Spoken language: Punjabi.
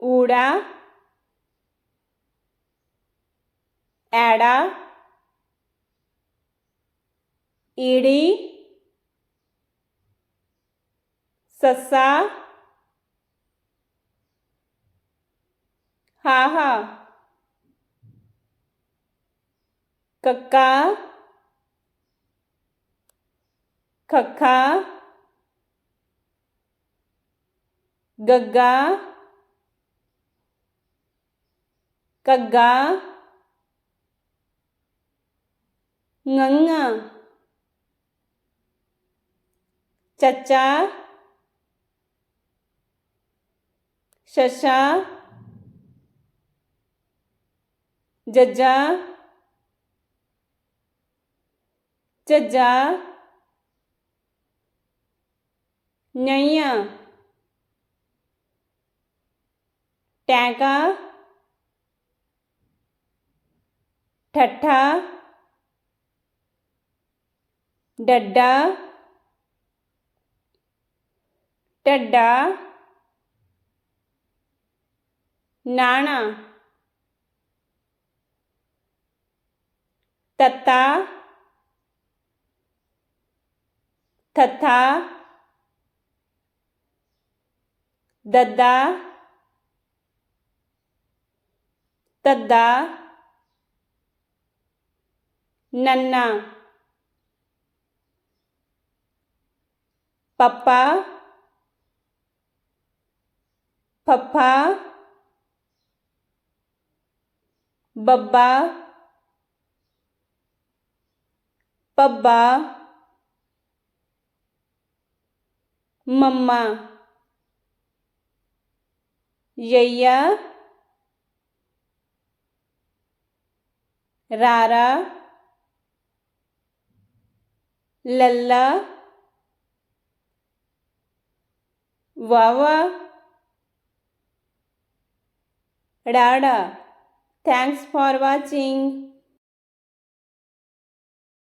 ఊడా ఏడా ఈడి సస్సా હાહા કક્કા ખખ્ખા ગગ્ગા કગ્ગા ngੰਗਾ ਚੱਚਾ ਸ਼ਸ਼ਾ ਜੱਜਾ ਝੱਝਾ ਨਈਆਂ ਟੈਂਕਾ ਠੱਠਾ ਡੱਡਾ ਢੱਡਾ ਨਾਣਾ ਤੱਤਾ ਥੱਥਾ ਦੱਦਾ ਤੱਦਾ ਨੰਨਾ ਪੱਪਾ ਫੱਫਾ ਬੱਬਾ ਪੱਬਾ ਮੰਮਾ ਯਈਆ ਰਾਰਾ ਲੱਲਾ ਵਾਵਾ ડાડા. Thanks for watching.